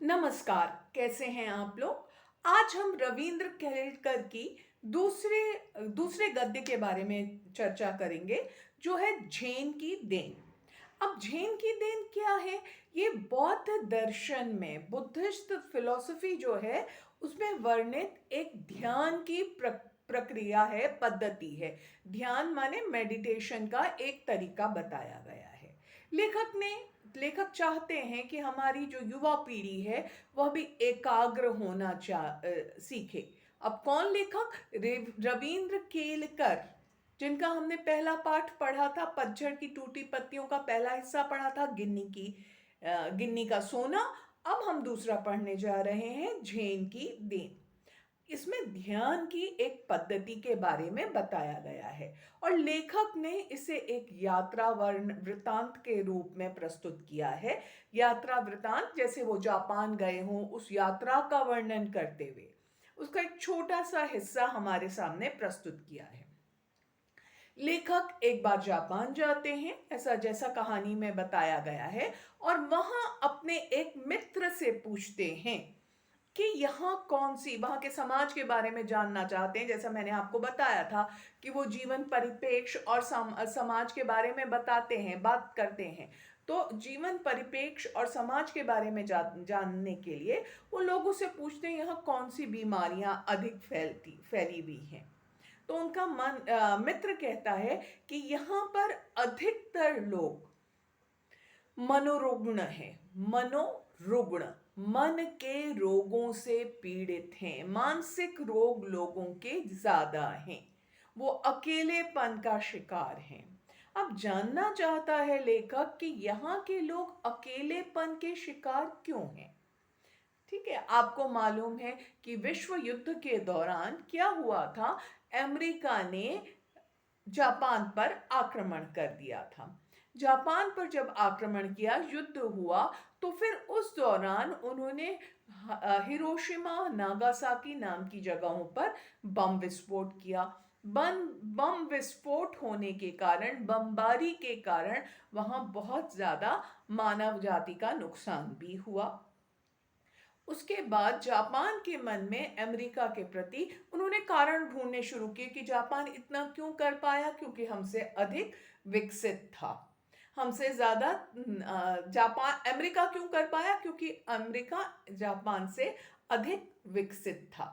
नमस्कार। कैसे हैं आप लोग? आज हम रविंद्र केलकर की दूसरे दूसरे गद्य के बारे में चर्चा करेंगे, जो है झेन की देन। अब झेन की देन क्या है? ये बौद्ध दर्शन में, बुद्धिस्ट फिलॉसफी जो है, उसमें वर्णित एक ध्यान की प्रक्रिया है, पद्धति है। ध्यान माने मेडिटेशन का एक तरीका बताया गया है। लेखक ने लेखक चाहते हैं कि हमारी जो युवा पीढ़ी है वह भी एकाग्र होना सीखे। अब कौन लेखक? रविंद्र केलकर, जिनका हमने पहला पाठ पढ़ा था, पतझड़ की टूटी पत्तियों का पहला हिस्सा पढ़ा था, गिन्नी का सोना। अब हम दूसरा पढ़ने जा रहे हैं, झेन की देन। इसमें ध्यान की एक पद्धति के बारे में बताया गया है और लेखक ने इसे एक यात्रा वर्ण वृतांत के रूप में प्रस्तुत किया है। यात्रा वृतांत जैसे वो जापान गए हों, उस यात्रा का वर्णन करते हुए उसका एक छोटा सा हिस्सा हमारे सामने प्रस्तुत किया है। लेखक एक बार जापान जाते हैं, ऐसा जैसा कहानी में बताया गया है, और वहां अपने एक मित्र से पूछते हैं कि यहाँ कौन सी, वहाँ के समाज के बारे में जानना चाहते हैं। जैसा मैंने आपको बताया था कि वो जीवन परिप्रेक्ष्य और समाज के बारे में बताते हैं, बात करते हैं। तो जीवन परिप्रेक्ष्य और समाज के बारे में जानने के लिए वो लोगों से पूछते हैं यहाँ कौन सी बीमारियां अधिक फैली हुई हैं। तो उनका मित्र कहता है कि यहाँ पर अधिकतर लोग मनोरुग्ण है। मनोरुग्ण, मन के रोगों से पीड़ित हैं, मानसिक रोग लोगों के ज्यादा हैं, वो अकेलेपन का शिकार हैं। अब जानना चाहता है लेखक कि यहाँ के लोग अकेलेपन के शिकार क्यों हैं। ठीक है, आपको मालूम है कि विश्व युद्ध के दौरान क्या हुआ था? अमेरिका ने जापान पर आक्रमण कर दिया था। जापान पर जब आक्रमण किया, युद्ध हुआ, तो फिर उस दौरान उन्होंने हिरोशिमा नागासाकी नाम की जगहों पर बम विस्फोट किया। बम विस्फोट होने के कारण, बमबारी के कारण वहां बहुत ज्यादा मानव जाति का नुकसान भी हुआ। उसके बाद जापान के मन में अमेरिका के प्रति उन्होंने कारण ढूंढने शुरू किए कि जापान इतना क्यों कर पाया, क्योंकि हमसे अधिक विकसित था। हमसे ज्यादा जापान, अमेरिका क्यों कर पाया? क्योंकि अमेरिका जापान से अधिक विकसित था।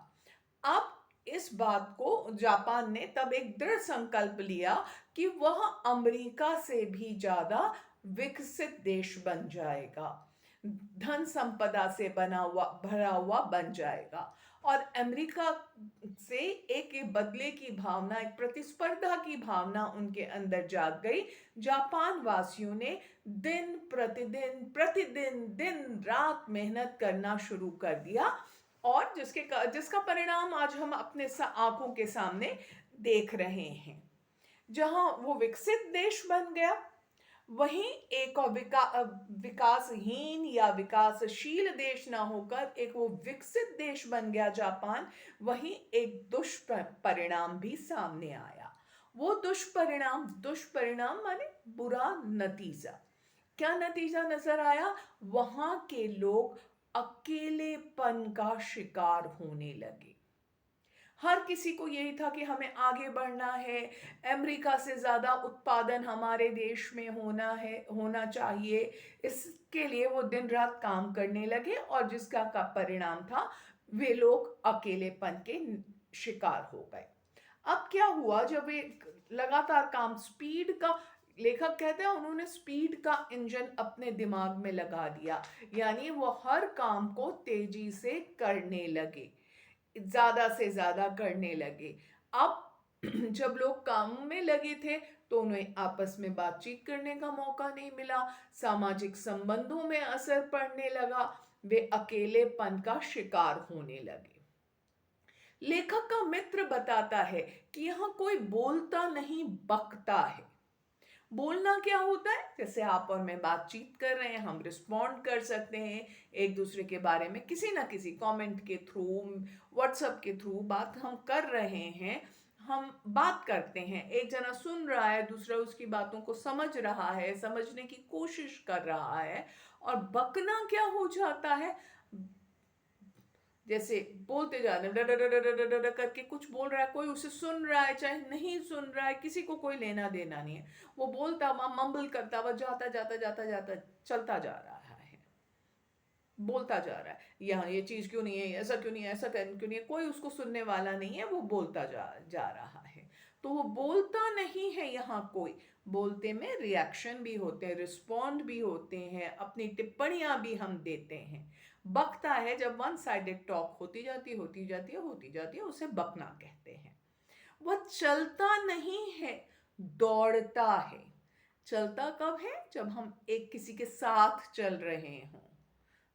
अब इस बात को जापान ने तब एक दृढ़ संकल्प लिया कि वह अमेरिका से भी ज्यादा विकसित देश बन जाएगा, धन संपदा से बना हुआ, भरा हुआ बन जाएगा। और अमेरिका से एक बदले की भावना, एक प्रतिस्पर्धा की भावना उनके अंदर जाग गई। जापान वासियों ने दिन प्रतिदिन प्रतिदिन दिन रात मेहनत करना शुरू कर दिया, और जिसका परिणाम आज हम अपने आंखों के सामने देख रहे हैं। जहां वो विकसित देश बन गया, वहीं एक और विकासहीन या विकासशील देश ना होकर एक वो विकसित देश बन गया जापान। वहीं एक दुष्परिणाम भी सामने आया। वो दुष्परिणाम माने बुरा नतीजा। क्या नतीजा नजर आया? वहां के लोग अकेलेपन का शिकार होने लगे। हर किसी को यही था कि हमें आगे बढ़ना है, अमेरिका से ज़्यादा उत्पादन हमारे देश में होना चाहिए। इसके लिए वो दिन रात काम करने लगे, और जिसका का परिणाम था, वे लोग अकेलेपन के शिकार हो गए। अब क्या हुआ? जब वे लगातार काम, स्पीड का, लेखक कहते हैं उन्होंने स्पीड का इंजन अपने दिमाग में लगा दिया, यानी वो हर काम को तेजी से करने लगे, ज्यादा से ज्यादा करने लगे। अब जब लोग काम में लगे थे तो उन्हें आपस में बातचीत करने का मौका नहीं मिला, सामाजिक संबंधों में असर पड़ने लगा, वे अकेलेपन का शिकार होने लगे। लेखक का मित्र बताता है कि यहां कोई बोलता नहीं, बकता है। बोलना क्या होता है? जैसे आप और मैं बातचीत कर रहे हैं, हम रिस्पॉन्ड कर सकते हैं एक दूसरे के बारे में, किसी ना किसी कमेंट के थ्रू, व्हाट्सएप के थ्रू बात हम कर रहे हैं। हम बात करते हैं, एक जना सुन रहा है, दूसरा उसकी बातों को समझ रहा है, समझने की कोशिश कर रहा है। और बकना क्या हो जाता है? जैसे बोलते जा रहे हैं करके, कुछ बोल रहा है, कोई उसे सुन रहा है चाहे नहीं सुन रहा है, किसी को कोई लेना देना नहीं है, वो बोलता हुआ मम्बल करता हुआ जाता जाता जाता जाता चलता जा रहा है, बोलता जा रहा है, यहाँ ये चीज क्यों नहीं है, ऐसा क्यों नहीं है, ऐसा क्यों नहीं है, कोई उसको सुनने वाला नहीं है, वो बोलता जा रहा है। तो वो बोलता नहीं है, यहाँ कोई बोलते में रिएक्शन भी होते हैं, रिस्पॉन्ड भी होते हैं, अपनी टिप्पणियां भी हम देते हैं। बकता है जब वन साइडेड टॉक होती जाती है, उसे बकना कहते हैं। वह चलता नहीं है, दौड़ता है। चलता कब है? जब हम एक किसी के साथ चल रहे हों,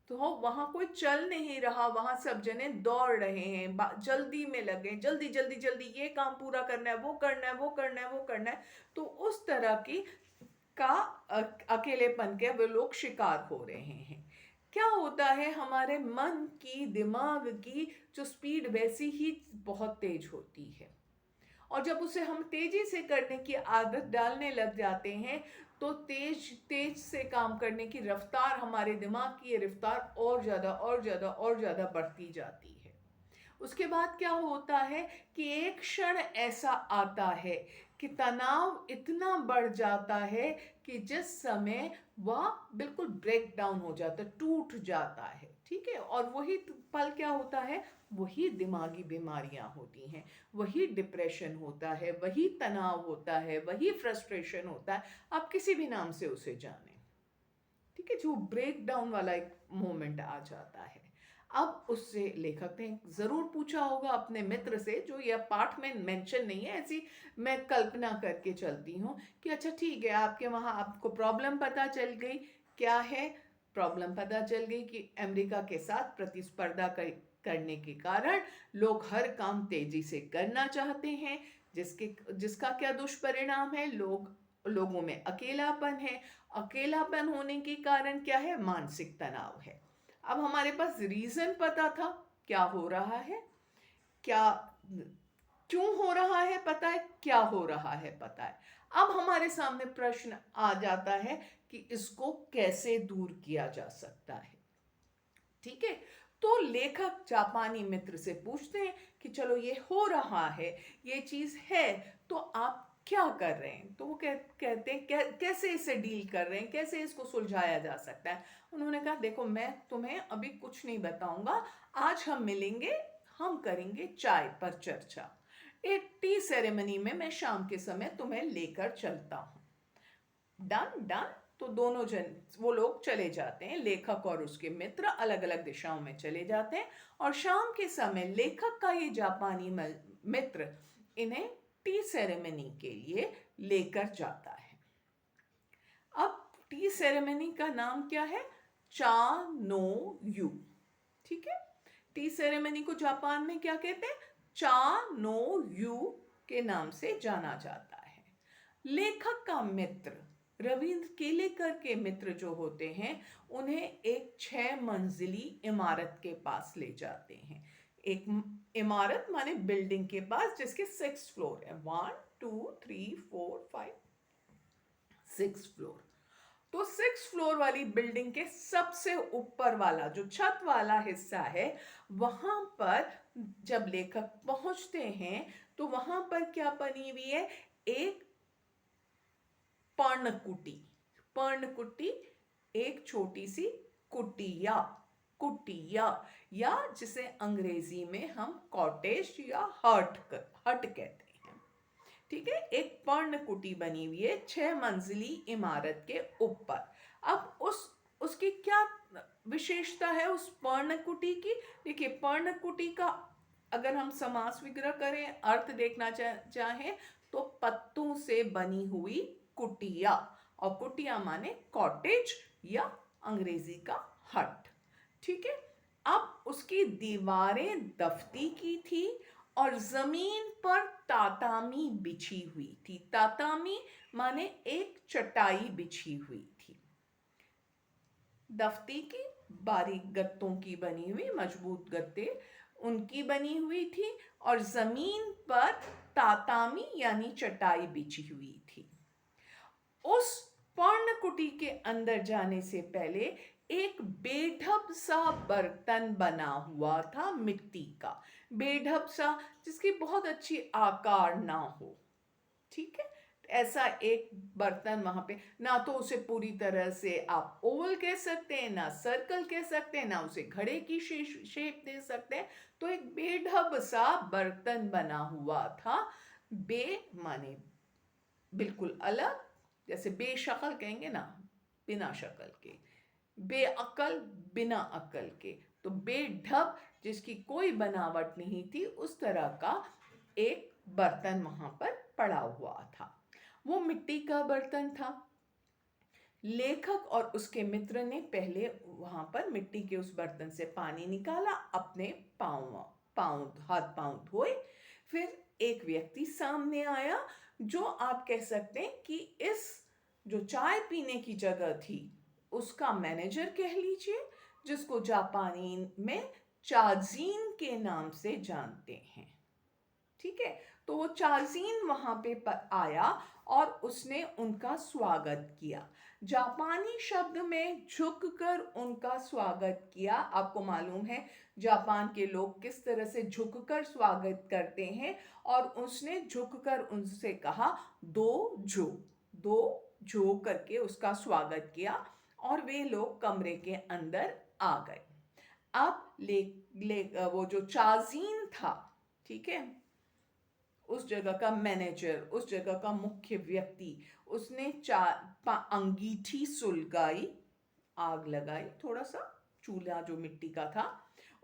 तो वहां कोई चल नहीं रहा, वहां सब जने दौड़ रहे हैं, जल्दी में लगे, जल्दी जल्दी जल्दी ये काम पूरा करना है, वो करना है, वो करना है, वो करना है। तो उस तरह की का अकेलेपन के वे लोग शिकार हो रहे हैं। क्या होता है, हमारे मन की, दिमाग की जो स्पीड वैसी ही बहुत तेज होती है, और जब उसे हम तेजी से करने की आदत डालने लग जाते हैं, तो तेज तेज से काम करने की रफ्तार, हमारे दिमाग की ये रफ्तार और ज़्यादा और ज़्यादा और ज़्यादा बढ़ती जाती है। उसके बाद क्या होता है कि एक क्षण ऐसा आता है कि तनाव इतना बढ़ जाता है कि जिस समय वह बिल्कुल ब्रेक डाउन हो जाता है, टूट जाता है। ठीक है, और वही पल क्या होता है, वही दिमागी बीमारियां होती हैं, वही डिप्रेशन होता है, वही तनाव होता है, वही फ्रस्ट्रेशन होता है, आप किसी भी नाम से उसे जाने। ठीक है, जो ब्रेक डाउन वाला एक मोमेंट आ जाता है। अब उससे लेखक ने जरूर पूछा होगा अपने मित्र से, जो यह पाठ में मेंशन नहीं है, ऐसी मैं कल्पना करके चलती हूँ कि अच्छा ठीक है, आपके वहाँ आपको प्रॉब्लम पता चल गई। क्या है प्रॉब्लम? पता चल गई कि अमेरिका के साथ प्रतिस्पर्धा करने के कारण लोग हर काम तेजी से करना चाहते हैं, जिसका क्या दुष्परिणाम है, लोगों में अकेलापन है। अकेलापन होने के कारण क्या है? मानसिक तनाव है। अब हमारे पास रीजन पता था क्या हो रहा है, क्या क्यों हो रहा है पता है, क्या हो रहा है पता है। अब हमारे सामने प्रश्न आ जाता है कि इसको कैसे दूर किया जा सकता है। ठीक है, तो लेखक जापानी मित्र से पूछते हैं कि चलो ये हो रहा है, ये चीज है, तो आप क्या कर रहे हैं? तो वो कहते हैं कैसे इसे डील कर रहे हैं, कैसे इसको सुलझाया जा सकता है। उन्होंने कहा देखो, मैं तुम्हें अभी कुछ नहीं बताऊंगा, आज हम मिलेंगे, हम करेंगे चाय पर चर्चा। एक टी सेरेमनी में मैं शाम के समय तुम्हें लेकर चलता हूं। Done done. तो दोनों जन, वो लोग चले जाते हैं, लेखक और उसके मित्र अलग अलग दिशाओं में चले जाते हैं, और शाम के समय लेखक का ये जापानी मित्र इन्हें टी सेरेमनी के लिए लेकर जाता है। अब टी सेरेमनी का नाम क्या है? चा नो यू। ठीक है, टी सेरेमनी को जापान में क्या कहते हैं? चा नो यू के नाम से जाना जाता है। लेखक का मित्र रविंद्र केलेकर के मित्र जो होते हैं, उन्हें एक 6 मंजिली इमारत के पास ले जाते हैं। एक इमारत माने बिल्डिंग के पास, जिसके 6 फ्लोर है, 1 2 3 4 5 6 फ्लोर। तो 6 फ्लोर वाली बिल्डिंग के सबसे ऊपर वाला जो छत वाला हिस्सा है, वहां पर जब लेखक पहुंचते हैं, तो वहां पर क्या बनी हुई है? एक पर्णकुटी। पर्णकुटी एक छोटी सी कुटिया, कुटिया, या जिसे अंग्रेजी में हम कॉटेज या हट कहते हैं। ठीक है, एक पर्णकुटी बनी हुई है 6 मंजिली इमारत के ऊपर। अब उसकी क्या विशेषता है उस पर्णकुटी की? देखिए, पर्णकुटी का अगर हम समास विग्रह करें, अर्थ देखना चाहें, तो पत्तों से बनी हुई कुटिया, और कुटिया माने कॉटेज या अंग्रेजी का हट। ठीक है, अब उसकी दीवारें दफ्ती की थी, और जमीन पर तातामी बिछी हुई थी। तातामी माने एक चटाई बिछी हुई थी, दफ्ती की, बारीक गत्तों की बनी हुई, मजबूत गत्ते उनकी बनी हुई थी, और जमीन पर तातामी यानी चटाई बिछी हुई थी। उस पर्णकुटी के अंदर जाने से पहले एक बेढप सा बर्तन बना हुआ था मिट्टी का, बेढप सा, जिसकी बहुत अच्छी आकार ना हो। ठीक है, ऐसा एक बर्तन वहां पे, ना तो उसे पूरी तरह से आप ओवल कह सकते हैं, ना सर्कल कह सकते हैं, ना उसे घड़े की शेप दे सकते हैं। तो एक बेढब सा बर्तन बना हुआ था। बे माने बिल्कुल अलग, जैसे बेशक्ल कहेंगे ना, बिना शक्ल के, बेअकल बिना अकल के, तो बेढब जिसकी कोई बनावट नहीं थी, उस तरह का एक बर्तन वहां पर पड़ा हुआ था। वो मिट्टी का बर्तन था। लेखक और उसके मित्र ने पहले वहां पर मिट्टी के उस बर्तन से पानी निकाला, अपने पाँव पाँव हाथ पाँव धोए। फिर एक व्यक्ति सामने आया, जो आप कह सकते हैं कि इस जो चाय पीने की जगह थी उसका मैनेजर कह लीजिए, जिसको जापानी में चाजीन के नाम से जानते हैं। ठीक है, तो वो चाजीन वहां पे आया और उसने उनका स्वागत किया। जापानी शब्द में झुककर उनका स्वागत किया। आपको मालूम है जापान के लोग किस तरह से झुककर स्वागत करते हैं, और उसने झुककर उनसे कहा दो जो करके उसका स्वागत किया, और वे लोग कमरे के अंदर आ गए। अब वो जो चाजीन था, ठीक है, उस जगह का मैनेजर, उस जगह का मुख्य व्यक्ति, उसने अंगीठी सुलगाई, आग लगाई, थोड़ा सा चूल्हा जो मिट्टी का था,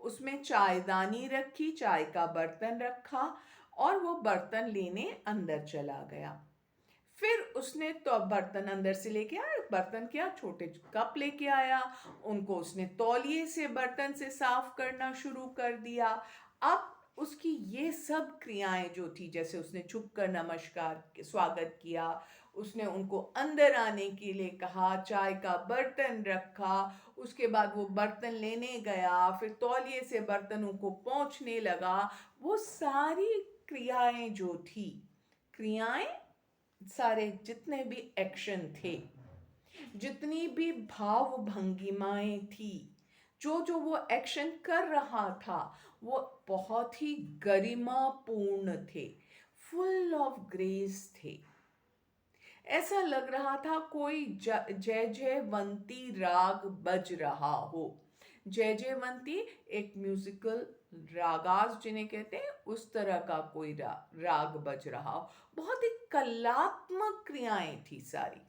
उसमें चायदानी रखी, चाय का बर्तन रखा, और वो बर्तन लेने अंदर चला गया। फिर उसने तो बर्तन अंदर से लेके आया, बर्तन क्या, छोटे कप लेके आया, उनको उसने तौलिए से बर्तन से साफ करना शुरू कर दिया। अब उसकी ये सब क्रियाएं जो थी, जैसे उसने झुक कर नमस्कार स्वागत किया, उसने उनको अंदर आने के लिए कहा, चाय का बर्तन रखा, उसके बाद वो बर्तन लेने गया, फिर तौलिए से बर्तनों को पोंछने लगा, वो सारी क्रियाएं जो थी, क्रियाएं सारे जितने भी एक्शन थे, जितनी भी भाव भंगिमाएं थी, जो जो वो एक्शन कर रहा था, वो बहुत ही गरिमापूर्ण थे, फुल ऑफ ग्रेस थे। ऐसा लग रहा था कोई जय जयवंती राग बज रहा हो। जय जयवंती एक म्यूजिकल रागाज जिन्हें कहते हैं, उस तरह का कोई राग बज रहा हो। बहुत ही कलात्मक क्रियाएं थी सारी।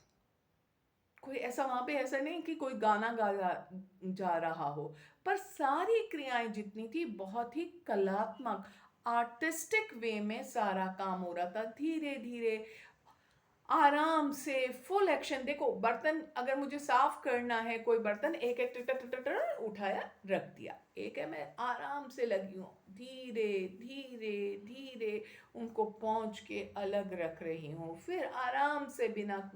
कोई ऐसा वहां पे ऐसा नहीं कि कोई गाना गा जा रहा हो, पर सारी क्रियाएं जितनी थी बहुत ही कलात्मक, आर्टिस्टिक वे में सारा काम हो रहा था। धीरे धीरे, आराम से, फुल एक्शन। देखो, बर्तन अगर मुझे साफ करना है, कोई बर्तन एक एक उठाया रख दिया, एक है, मैं आराम से लगी हूँ, धीरे धीरे धीरे उनको पहुंच के अलग रख रही हूँ, फिर आराम से बिना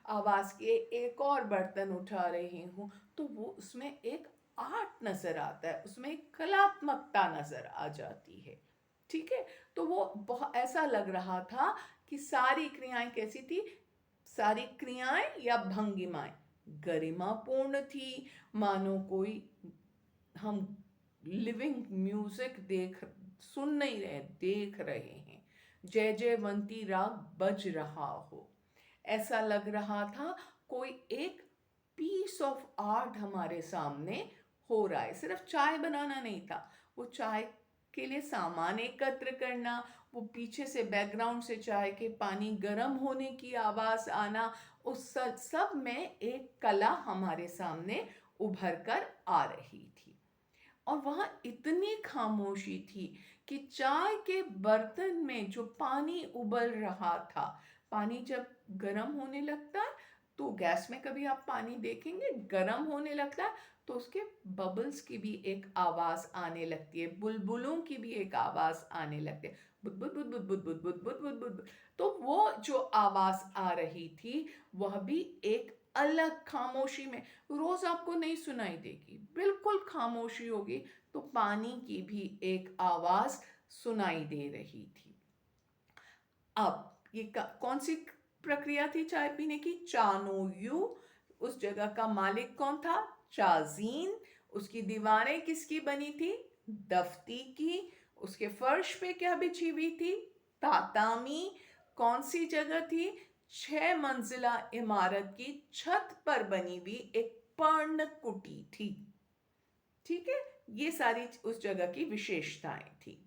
आवाज किए एक और बर्तन उठा रही हूँ। तो वो उसमें एक आर्ट नजर आता है, उसमें एक कलात्मकता नजर आ जाती है। ठीक है, तो वो बहुत ऐसा लग रहा था कि सारी क्रियाएं कैसी थी, सारी क्रियाएं या भंगिमाएं गरिमापूर्ण थी, मानो कोई हम लिविंग म्यूजिक सुन नहीं रहे, देख रहे हैं, जय जयवंती राग बज रहा हो। ऐसा लग रहा था कोई एक पीस ऑफ आर्ट हमारे सामने हो रहा है। सिर्फ चाय बनाना नहीं था, वो चाय के लिए सामान एकत्र करना, वो पीछे से बैकग्राउंड से चाय के पानी गर्म होने की आवाज आना, उस सब में एक कला हमारे सामने उभर कर आ रही थी। और वहां इतनी खामोशी थी कि चाय के बर्तन में जो पानी उबल रहा था, पानी जब गर्म होने लगता है, तो गैस में कभी आप पानी देखेंगे गर्म होने लगता है, तो उसके बबल्स की भी एक आवाज आने लगती है, बुलबुलों की भी एक आवाज आने लगती है, बुद बुद बुद बुद बुद बुद बुद बुद बुद बुद। तो वो जो आवाज आ रही थी, वह भी एक अलग खामोशी में, रोज आपको नहीं सुनाई देगी, बिल्कुल खामोशी होगी, तो पानी की भी एक आवाज सुनाई दे रही थी। अब ये कौन सी प्रक्रिया थी चाय पीने की? चानोयू। उस जगह का मालिक कौन था? चाजीन, उसकी दीवारें किसकी बनी थी? दफ्ती की। उसके फर्श पे क्या बिछी हुई थी? तातामी। कौन सी जगह थी? 6 मंजिला इमारत की छत पर बनी हुई एक पर्णकुटी थी। ठीक है, ये सारी उस जगह की विशेषताएं थी।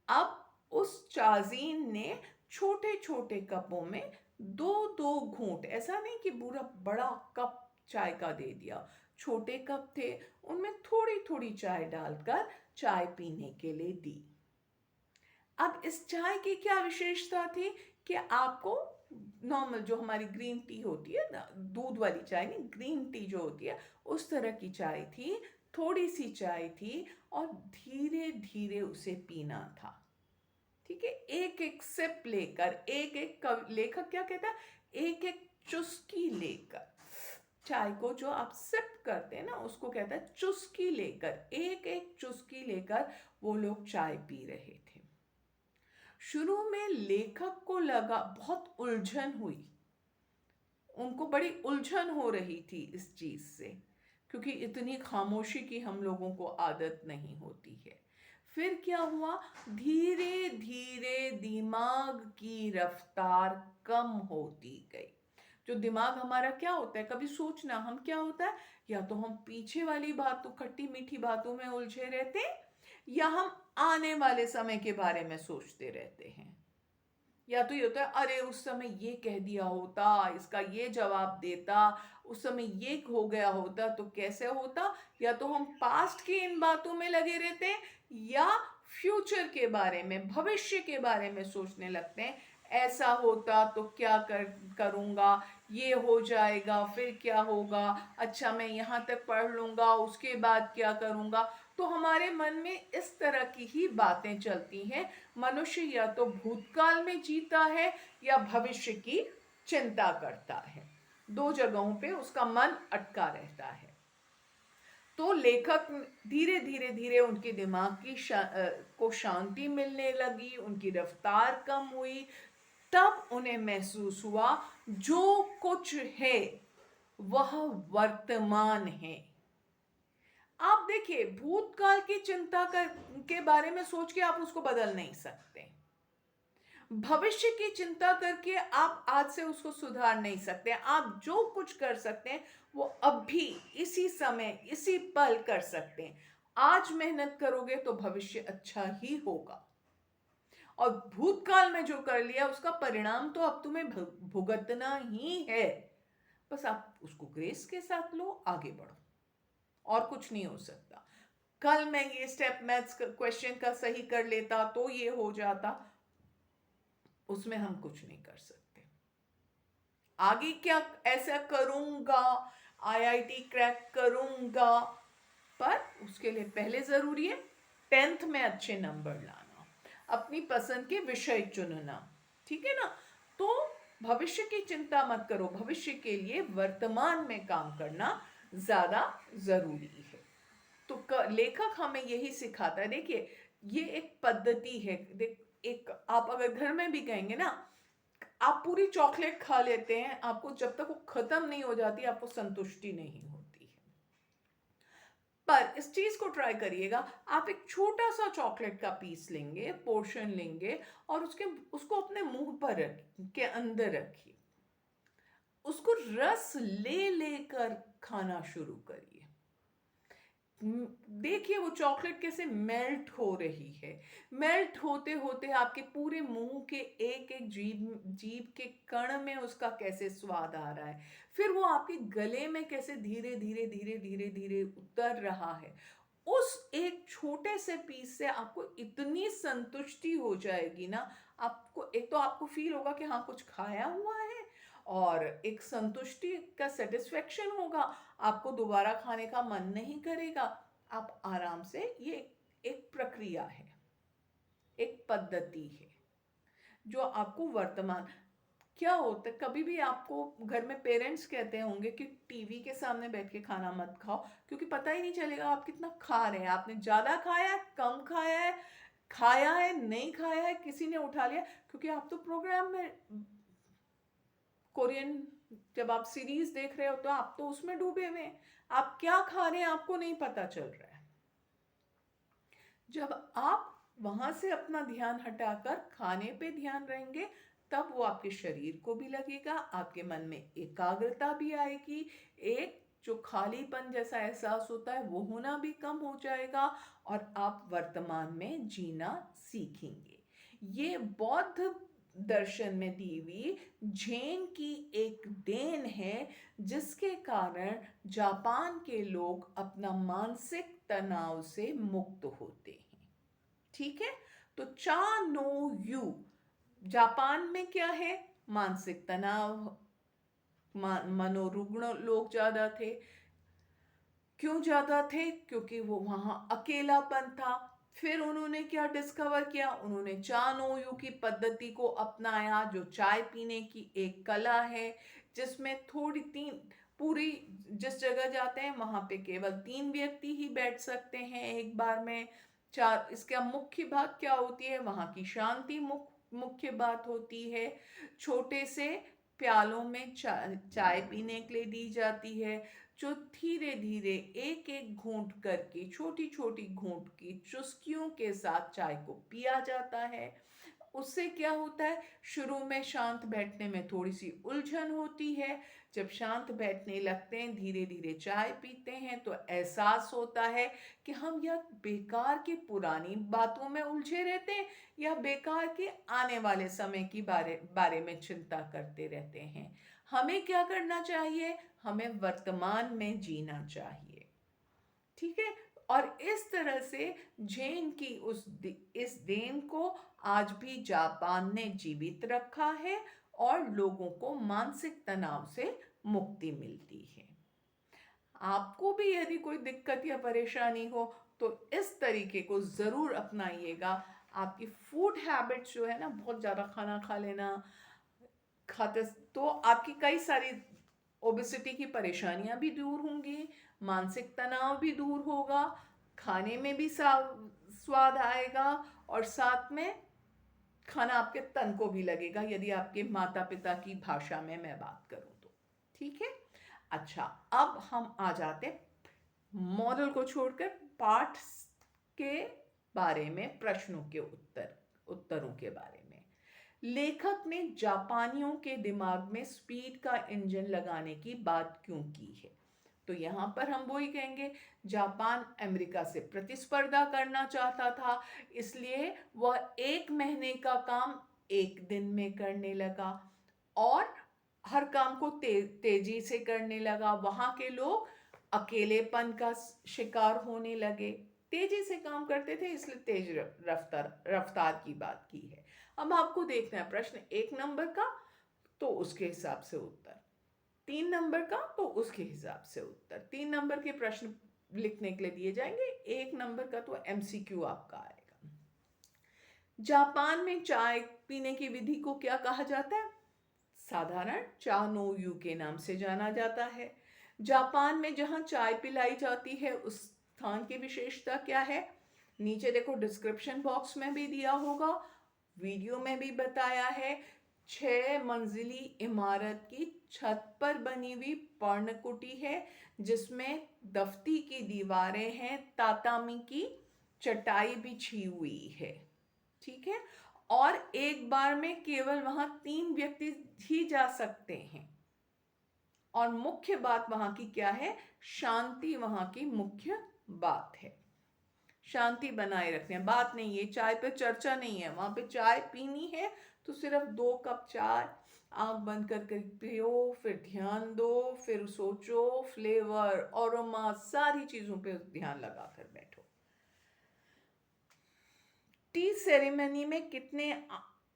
अब उस चाजीन ने छोटे छोटे कपों में दो दो घूंट, ऐसा नहीं कि पूरा बड़ा कप चाय का दे दिया, छोटे कप थे, उनमें थोड़ी थोड़ी चाय डालकर चाय पीने के लिए दी। अब इस चाय की क्या विशेषता थी कि आपको नॉर्मल जो हमारी ग्रीन टी होती है ना, दूध वाली चाय नहीं, ग्रीन टी जो होती है उस तरह की चाय थी, थोड़ी सी चाय थी और धीरे धीरे उसे पीना था। ठीक है, एक एक सिप लेकर, एक एक लेखक क्या कहता है, एक एक चुस्की लेकर, चाय को जो आप सिप करते हैं ना उसको कहता है चुस्की लेकर, एक एक चुस्की लेकर वो लोग चाय पी रहे थे। शुरू में लेखक को लगा, बहुत उलझन हुई, उनको बड़ी उलझन हो रही थी इस चीज से, क्योंकि इतनी खामोशी की हम लोगों को आदत नहीं होती है। फिर क्या हुआ, धीरे धीरे दिमाग की रफ्तार कम होती गई। जो दिमाग हमारा क्या होता है, कभी सोचना हम क्या होता है, या तो हम पीछे वाली बातों, खट्टी मीठी बातों में उलझे रहते हैं, या हम आने वाले समय के बारे में सोचते रहते हैं। या तो ये होता है, अरे उस समय ये कह दिया होता, इसका ये जवाब देता, उस समय ये हो गया होता तो कैसे होता। या तो हम पास्ट की इन बातों में लगे रहते हैं, या फ्यूचर के बारे में, भविष्य के बारे में सोचने लगते हैं, ऐसा होता तो क्या करूँगा, ये हो जाएगा फिर क्या होगा, अच्छा मैं यहाँ तक पढ़ लूँगा उसके बाद क्या करूँगा। तो हमारे मन में इस तरह की ही बातें चलती हैं। मनुष्य या तो भूतकाल में जीता है या भविष्य की चिंता करता है, दो जगहों पे उसका मन अटका रहता है। तो लेखक धीरे धीरे धीरे उनके दिमाग की को शांति मिलने लगी, उनकी रफ्तार कम हुई, तब उन्हें महसूस हुआ जो कुछ है वह वर्तमान है। आप देखिए, भूतकाल की चिंता के बारे में सोच के आप उसको बदल नहीं सकते, भविष्य की चिंता करके आप आज से उसको सुधार नहीं सकते। आप जो कुछ कर सकते हैं वो अभी इसी समय इसी पल कर सकते हैं। आज मेहनत करोगे तो भविष्य अच्छा ही होगा, और भूतकाल में जो कर लिया उसका परिणाम तो अब तुम्हें भुगतना ही है। बस आप उसको ग्रेस के साथ लो, आगे बढ़ो, और कुछ नहीं हो सकता। कल मैं ये स्टेप मैथ्स क्वेश्चन का सही कर लेता तो ये हो जाता, उसमें हम कुछ नहीं कर सकते। आगे क्या ऐसा करूंगा, आईआईटी क्रैक करूंगा, पर उसके लिए पहले जरूरी है 10th में अच्छे नंबर लाना, अपनी पसंद के विषय चुनना। ठीक है ना? तो भविष्य की चिंता मत करो, भविष्य के लिए वर्तमान में काम करना ज्यादा जरूरी है। तो लेखक हमें यही सिखाता है। देखिए, ये एक पद्धति है। एक आप अगर घर में भी कहेंगे ना, आप पूरी चॉकलेट खा लेते हैं, आपको जब तक वो खत्म नहीं हो जाती आपको संतुष्टि नहीं होती है। पर इस चीज को ट्राई करिएगा, आप एक छोटा सा चॉकलेट का पीस लेंगे, पोर्शन लेंगे, और उसको अपने मुंह पर के अंदर रखिए, उसको रस ले लेकर खाना शुरू करिए। देखिए वो चॉकलेट कैसे मेल्ट हो रही है, मेल्ट होते होते आपके पूरे मुंह के एक एक जीभ के कण में उसका कैसे स्वाद आ रहा है, फिर वो आपके गले में कैसे धीरे धीरे धीरे धीरे धीरे उतर रहा है। उस एक छोटे से पीस से आपको इतनी संतुष्टि हो जाएगी ना, आपको एक तो आपको फील होगा कि हाँ कुछ खाया हुआ है, और एक संतुष्टि का सेटिस्फेक्शन होगा, आपको दोबारा खाने का मन नहीं करेगा। आप आराम से, ये एक प्रक्रिया है, एक पद्धति है जो आपको वर्तमान। क्या होता है, कभी भी आपको घर में पेरेंट्स कहते होंगे कि टीवी के सामने बैठ के खाना मत खाओ, क्योंकि पता ही नहीं चलेगा आप कितना खा रहे हैं, आपने ज्यादा खाया है, कम खाया है नहीं खाया है, किसी ने उठा लिया, क्योंकि आप तो प्रोग्राम में कोरियन जब आप सीरीज देख रहे हो तो आप तो उसमें डूबे हुए हैं, आप क्या खा रहे हैं आपको नहीं पता चल रहा है। जब आप वहां से अपना ध्यान हटाकर खाने पे ध्यान रहेंगे, तब वो आपके शरीर को भी लगेगा, आपके मन में एकाग्रता भी आएगी, एक जो खालीपन जैसा एहसास होता है वो होना भी कम हो जाएगा, और आप वर्तमान में जीना सीखेंगे। ये बौद्ध दर्शन में दी हुई झेन की एक देन है, जिसके कारण जापान के लोग अपना मानसिक तनाव से मुक्त होते हैं। ठीक है, तो चा नो यू जापान में क्या है? मानसिक तनाव, मनोरुग्ण लोग ज्यादा थे। क्यों ज्यादा थे? क्योंकि वो वहां अकेलापन था। फिर उन्होंने क्या डिस्कवर किया? उन्होंने चा नो यू की पद्धति को अपनाया, जो चाय पीने की एक कला है, जिसमें थोड़ी तीन पूरी जिस जगह जाते हैं वहां पे केवल 3 व्यक्ति ही बैठ सकते हैं एक बार में। चार, इसका मुख्य बात क्या होती है? वहां की शांति मुख्य बात होती है। छोटे से प्यालों में चाय पीने के लिए दी जाती है, जो धीरे धीरे एक एक घूंट करके, छोटी छोटी घूंट की चुस्कियों के साथ चाय को पिया जाता है। उससे क्या होता है? शुरू में शांत बैठने में थोड़ी सी उलझन होती है। जब शांत बैठने लगते हैं, धीरे धीरे चाय पीते हैं, तो एहसास होता है कि हम या बेकार की पुरानी बातों में उलझे रहते हैं, या बेकार के आने वाले समय की बारे में चिंता करते रहते हैं। हमें क्या करना चाहिए? हमें वर्तमान में जीना चाहिए। ठीक है, और इस तरह से झेन की इस देन को आज भी जापान ने जीवित रखा है, और लोगों को मानसिक तनाव से मुक्ति मिलती है। आपको भी यदि कोई दिक्कत या परेशानी हो तो इस तरीके को ज़रूर अपनाइएगा। आपकी फूड हैबिट्स जो है ना, बहुत ज़्यादा खाना खा लेना, खाते तो आपकी कई सारी ओबेसिटी की परेशानियां भी दूर होंगी, मानसिक तनाव भी दूर होगा, खाने में भी स्वाद आएगा, और साथ में खाना आपके तन को भी लगेगा, यदि आपके माता पिता की भाषा में मैं बात करूं तो। ठीक है, अच्छा, अब हम आ जाते मॉडल को छोड़कर पाठ के बारे में, प्रश्नों के उत्तरों के बारे में। लेखक ने जापानियों के दिमाग में स्पीड का इंजन लगाने की बात क्यों की है? तो यहां पर हम वही कहेंगे, जापान अमेरिका से प्रतिस्पर्धा करना चाहता था, इसलिए वह 1 महीने का काम 1 दिन में करने लगा, और हर काम को तेजी से करने लगा। वहां के लोग अकेलेपन का शिकार होने लगे, तेजी से काम करते थे, इसलिए तेज रफ्तार रफ्तार की बात की है। अब आपको देखना है प्रश्न 1 नंबर का, तो उसके हिसाब से उत्तर, 3 नंबर का तो उसके हिसाब से उत्तर। 3 नंबर के प्रश्न लिखने के लिए दिए जाएंगे, 1 नंबर का तो एमसीक्यू आपका आएगा। जापान में चाय पीने की विधि को क्या कहा जाता है? साधारण चा नो यू के नाम से जाना जाता है। जापान में जहां चाय पिलाई जाती है, उस स्थान की विशेषता क्या है? नीचे देखो, डिस्क्रिप्शन बॉक्स में भी दिया होगा, वीडियो में भी बताया है। 6 मंजिली इमारत की छत पर बनी हुई पर्णकुटी है, जिसमें दफ्ती की दीवारें हैं, तातामी की चटाई बिछी हुई है। ठीक है, और एक बार में केवल वहां 3 व्यक्ति ही जा सकते हैं, और मुख्य बात वहां की क्या है? शांति वहां की मुख्य बात है। शांति बनाए रखते हैं, बात नहीं है, चाय पे चर्चा नहीं है, वहां पे चाय पीनी है तो सिर्फ 2 कप चाय, आंख बंद करके पियो, फिर ध्यान दो, फिर सोचो, फ्लेवर, अरोमा, सारी चीजों पे ध्यान लगाकर बैठो। टी सेरेमनी में कितने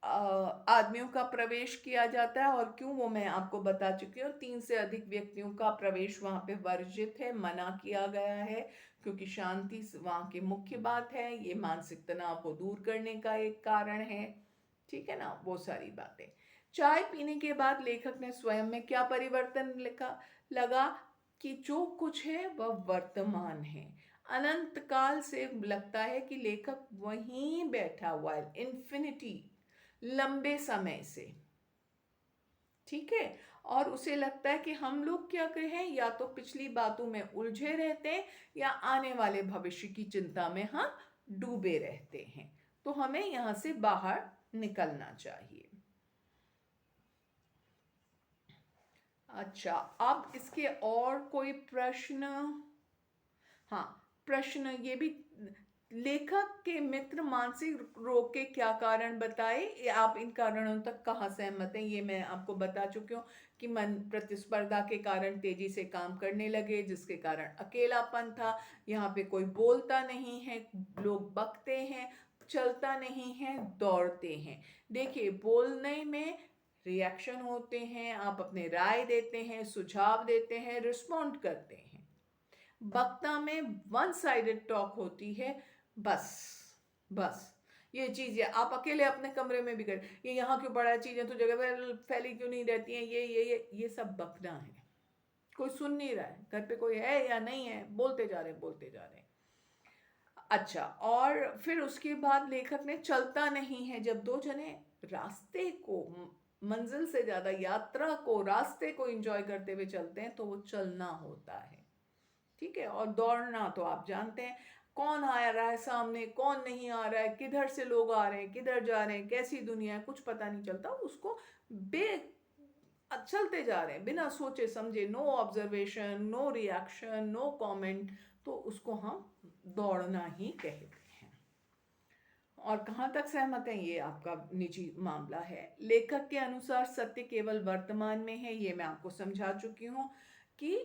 आदमियों का प्रवेश किया जाता है और क्यों, वो मैं आपको बता चुकी हूँ। 3 से अधिक व्यक्तियों का प्रवेश वहां पे वर्जित है, मना किया गया है, क्योंकि शांति वहां की मुख्य बात है, ये मानसिक तनाव को दूर करने का एक कारण है। ठीक है ना, वो सारी बातें। चाय पीने के बाद लेखक ने स्वयं में क्या परिवर्तन लिखा लगा कि जो कुछ है वह वर्तमान है। अनंत काल से लगता है कि लेखक वहीं बैठा हुआ है, इन्फिनिटी, लंबे समय से। ठीक है। और उसे लगता है कि हम लोग क्या कहें, या तो पिछली बातों में उलझे रहते हैं या आने वाले भविष्य की चिंता में हम डूबे रहते हैं। तो हमें यहाँ से बाहर निकलना चाहिए। अच्छा, अब इसके और कोई प्रश्न? हाँ, प्रश्न ये भी, लेखक के मित्र मानसिक रोग के क्या कारण बताए? आप इन कारणों तक कहाँ सहमत हैं? ये मैं आपको बता चुकी हूँ कि मन प्रतिस्पर्धा के कारण तेजी से काम करने लगे, जिसके कारण अकेलापन था। यहाँ पे कोई बोलता नहीं है, लोग बकते हैं, चलता नहीं है, दौड़ते हैं। देखिए, बोलने में रिएक्शन होते हैं, आप अपने राय देते हैं, सुझाव देते हैं, रिस्पॉन्ड करते हैं। वक्ता में वन साइडेड टॉक होती है, बस बस ये चीज़ है। आप अकेले अपने कमरे में भी कर, ये यहाँ क्यों पड़ा है, चीज़ें तो जगह पर फैली क्यों नहीं रहती हैं, ये सब बकना है। कोई सुन नहीं रहा है, घर पे कोई है या नहीं है, बोलते जा रहे हैं, बोलते जा रहे हैं। अच्छा, और फिर उसके बाद लेखक ने चलता नहीं है। जब दो जने रास्ते को, मंजिल से ज़्यादा यात्रा को, रास्ते को एंजॉय करते हुए चलते हैं, तो वो चलना होता है। ठीक है। और दौड़ना तो आप जानते हैं, कौन आ रहा है सामने, कौन नहीं आ रहा है, किधर से लोग आ रहे हैं, किधर जा रहे हैं, कैसी दुनिया है, कुछ पता नहीं चलता। उसको बे चलते जा रहे हैं बिना सोचे समझे, no observation, no reaction, no comment, तो उसको हम दौड़ना ही कहते हैं। और कहाँ तक सहमत हैं, ये आपका निजी मामला है। लेखक के अनुसार सत्य केवल वर्तमान में है, ये मैं आपको समझा चुकी हूँ कि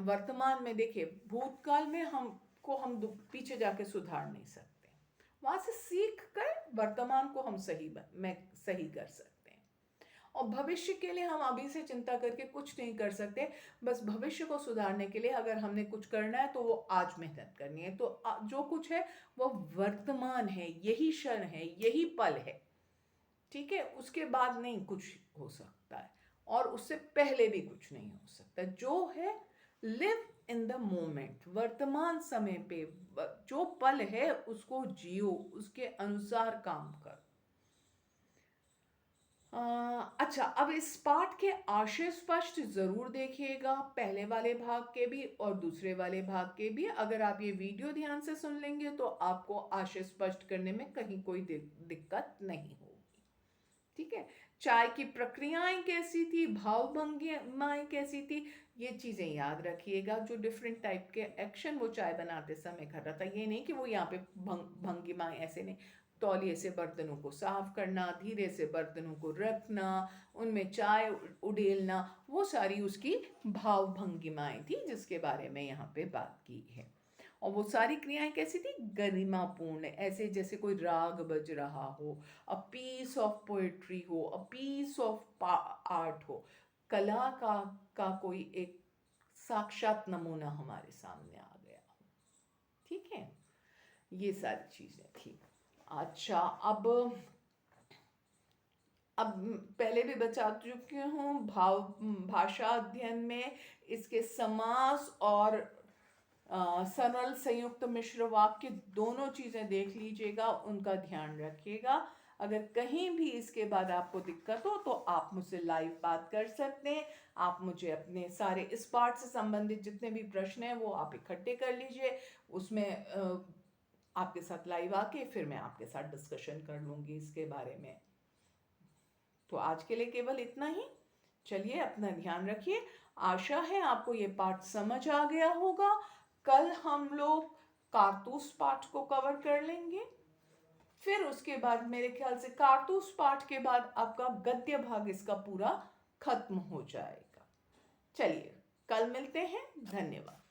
वर्तमान में, देखिए, भूतकाल में हम पीछे जाके सुधार नहीं सकते, वहां से सीख कर वर्तमान को हम सही कर सकते हैं। और भविष्य के लिए हम अभी से चिंता करके कुछ नहीं कर सकते। बस भविष्य को सुधारने के लिए अगर हमने कुछ करना है तो वो आज मेहनत करनी है। तो जो कुछ है वो वर्तमान है, यही क्षण है, यही पल है। ठीक है, उसके बाद नहीं कुछ हो सकता है, और उससे पहले भी कुछ नहीं हो सकता। जो है, लिव इन द मोमेंट, वर्तमान समय पे जो पल है उसको जियो, उसके अनुसार काम करो। अच्छा, अब इस पाठ के आशय स्पष्ट जरूर देखिएगा, पहले वाले भाग के भी और दूसरे वाले भाग के भी। अगर आप ये वीडियो ध्यान से सुन लेंगे तो आपको आशय स्पष्ट करने में कहीं कोई दिक्कत नहीं होगी। ठीक है। चाय की प्रक्रियाएं कैसी थी, भाव भंगिमाएं कैसी थी, ये चीजें याद रखिएगा। जो डिफरेंट टाइप के एक्शन वो चाय बनाते समय कर रहा था, ये नहीं कि वो यहाँ पे भंगिमाएं ऐसे नहीं। तौलिए से बर्तनों को साफ करना, धीरे से बर्तनों को रखना, उनमें चाय उड़ेलना, वो सारी उसकी भाव भंगिमाएं थी, जिसके बारे में यहाँ पे बात की है। और वो सारी क्रियाएं कैसी थी, गरिमापूर्ण, ऐसे जैसे कोई राग बज रहा हो, अ पीस ऑफ पोएट्री हो, अ पीस ऑफ आर्ट हो, कला का कोई एक साक्षात नमूना हमारे सामने आ गया हो। ठीक है, ये सारी चीजें थी। अच्छा, अब पहले भी बता चुकी हूँ, भाषा अध्ययन में इसके समास और सरल संयुक्त मिश्र वाक्य दोनों चीजें देख लीजिएगा, उनका ध्यान रखिएगा। अगर कहीं भी इसके बाद आपको दिक्कत हो तो आप मुझसे लाइव बात कर सकते हैं। आप मुझे अपने सारे इस पाठ से संबंधित जितने भी प्रश्न हैं वो आप इकट्ठे कर लीजिए, उसमें आपके साथ लाइव आके फिर मैं आपके साथ डिस्कशन कर लूँगी इसके बारे में। तो आज के लिए केवल इतना ही। चलिए, अपना ध्यान रखिए। आशा है आपको ये पाठ समझ आ गया होगा। कल हम लोग कारतूस पाठ को कवर कर लेंगे, फिर उसके बाद मेरे ख्याल से कारतूस पाठ के बाद आपका गद्य भाग इसका पूरा खत्म हो जाएगा। चलिए, कल मिलते हैं। धन्यवाद।